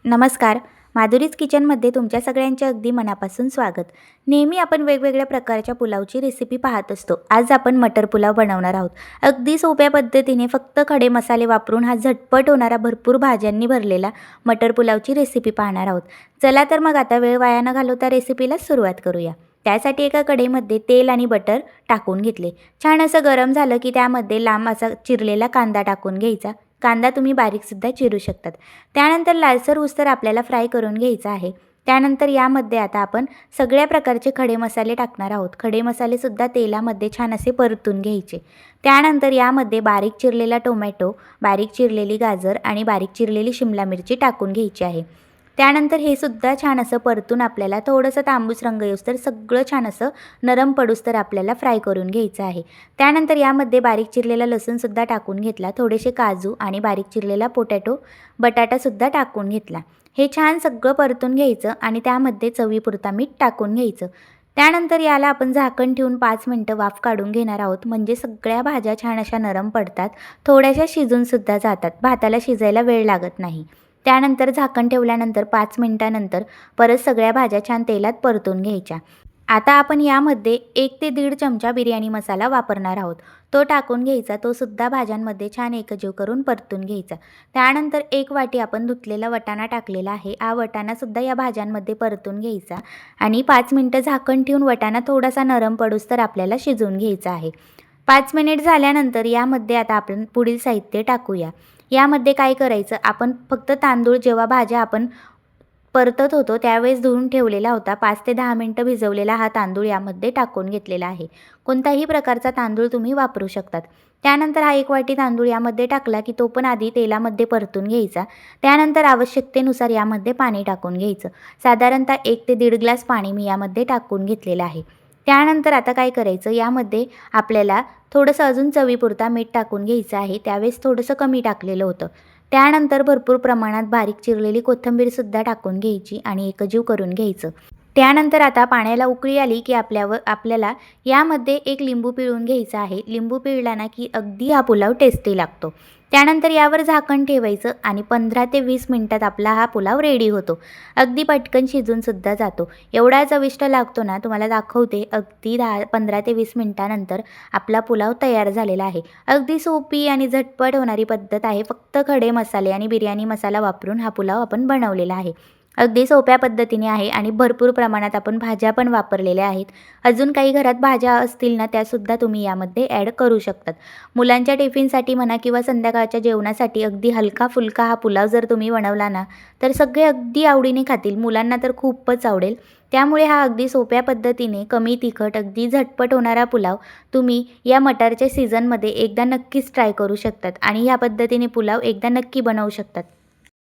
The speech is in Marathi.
नमस्कार. माधुरीज किचनमध्ये तुमच्या सगळ्यांचे अगदी मनापासून स्वागत. नेहमी आपण वेगवेगळ्या प्रकारच्या पुलावची रेसिपी पाहत असतो. आज आपण मटर पुलाव बनवणार आहोत. अगदी सोप्या पद्धतीने फक्त खडे मसाले वापरून हा झटपट होणारा भरपूर भाज्यांनी भरलेला मटर पुलावची रेसिपी पाहणार आहोत. चला तर मग आता वेळ वाया न घालवता रेसिपीला सुरुवात करूया. त्यासाठी एका कढईमध्ये तेल आणि बटर टाकून घेतले. छान असं गरम झालं की त्यामध्ये लांब असा चिरलेला कांदा टाकून घ्यायचा. कांदा तुम्ही बारीकसुद्धा चिरू शकतात. त्यानंतर लालसर होईस्तोवर आपल्याला फ्राय करून घ्यायचं आहे. त्यानंतर यामध्ये आता आपण सगळ्या प्रकारचे खडे मसाले टाकणार आहोत. खडे मसालेसुद्धा तेलामध्ये छान असे परतून घ्यायचे. त्यानंतर यामध्ये बारीक चिरलेला टोमॅटो, बारीक चिरलेली गाजर आणि बारीक चिरलेली शिमला मिरची टाकून घ्यायची आहे. त्यानंतर हे सुद्धा छान असं परतून आपल्याला थोडंसं तांबूस रंग येऊस्तोवर सगळं छान असं नरम पडूस्तोवर आपल्याला फ्राय करून घ्यायचं आहे. त्यानंतर यामध्ये बारीक चिरलेला लसूणसुद्धा टाकून घेतला, थोडेसे काजू आणि बारीक चिरलेला बटाटासुद्धा टाकून घेतला. हे छान सगळं परतून घ्यायचं आणि त्यामध्ये चवीपुरता मीठ टाकून घ्यायचं. त्यानंतर याला आपण झाकण ठेवून 5 मिनटं वाफ काढून घेणार आहोत. म्हणजे सगळ्या भाज्या छान अशा नरम पडतात, थोड्याशा शिजूनसुद्धा जातात, भाताला शिजायला वेळ लागत नाही. त्यानंतर झाकण ठेवल्यानंतर 5 मिनिटानंतर परत सगळ्या भाज्या छान तेलात परतून घ्यायच्या. आता आपण यामध्ये 1 ते 1.5 चमचा बिर्याणी मसाला वापरणार आहोत. तो टाकून घ्यायचा. तो सुद्धा भाज्यांमध्ये छान एकजीव करून परतून घ्यायचा. त्यानंतर 1 वाटी आपण धुतलेला वटाणा टाकलेला आहे. हा वटाणासुद्धा या भाज्यांमध्ये परतून घ्यायचा आणि 5 मिनिटं झाकण ठेवून वटाणा थोडासा नरम पडूस्तोवर आपल्याला शिजवून घ्यायचा आहे. 5 मिनिट झाल्यानंतर यामध्ये आता आपण पुढील साहित्य टाकूया. यामध्ये काय करायचं, आपण फक्त तांदूळ जेव्हा भाज्या आपण परतत होतो त्यावेळेस धुवून ठेवलेला होता, 5 ते 10 मिनिटं भिजवलेला हा तांदूळ यामध्ये टाकून घेतलेला आहे. कोणताही प्रकारचा तांदूळ तुम्ही वापरू शकतात. त्यानंतर हा 1 वाटी तांदूळ यामध्ये टाकला की तो पण आधी तेलामध्ये परतून घ्यायचा. त्यानंतर आवश्यकतेनुसार यामध्ये पाणी टाकून घ्यायचं. साधारणतः 1 ते 1.5 ग्लास पाणी मी यामध्ये टाकून घेतलेलं आहे. त्यानंतर आता काय करायचं, यामध्ये आपल्याला थोडंसं अजून चवीपुरता मीठ टाकून घ्यायचं आहे. त्यावेळेस थोडंसं कमी टाकलेलं होतं. त्यानंतर भरपूर प्रमाणात बारीक चिरलेली कोथिंबीरसुद्धा टाकून घ्यायची आणि एकजीव करून घ्यायचं. त्यानंतर आता पाण्याला उकळी आली की आपल्याला यामध्ये 1 लिंबू पिळून घ्यायचा आहे. लिंबू पिळला ना की अगदी हा पुलाव टेस्टी लागतो. त्यानंतर यावर झाकण ठेवायचं आणि 15 ते 20 मिनिटात आपला हा पुलाव रेडी होतो. अगदी पटकन शिजूनसुद्धा जातो. एवढा चविष्ट लागतो ना, तुम्हाला दाखवते. अगदी 15 ते 20 मिनिटानंतर आपला पुलाव तयार झालेला आहे. अगदी सोपी आणि झटपट होणारी पद्धत आहे. फक्त खडे मसाले आणि बिर्याणी मसाला वापरून हा पुलाव आपण बनवलेला आहे. अगदी सोप्या पद्धतीने आहे आणि भरपूर प्रमाणात आपण भाज्या पण वापरलेल्या आहेत. अजून काही घरात भाज्या असतील ना, त्यासुद्धा तुम्ही यामध्ये ॲड करू शकतात. मुलांच्या टिफिनसाठी म्हणा किंवा संध्याकाळच्या जेवणासाठी अगदी हलका-फुलका हा पुलाव जर तुम्ही बनवला ना, तर सगळे अगदी आवडीने खातील. मुलांना तर खूपच आवडेल. त्यामुळे हा अगदी सोप्या पद्धतीने कमी तिखट अगदी झटपट होणारा पुलाव तुम्ही या मटारच्या सीझनमध्ये एकदा नक्कीच ट्राय करू शकतात आणि ह्या पद्धतीने पुलाव एकदा नक्की बनवू शकतात.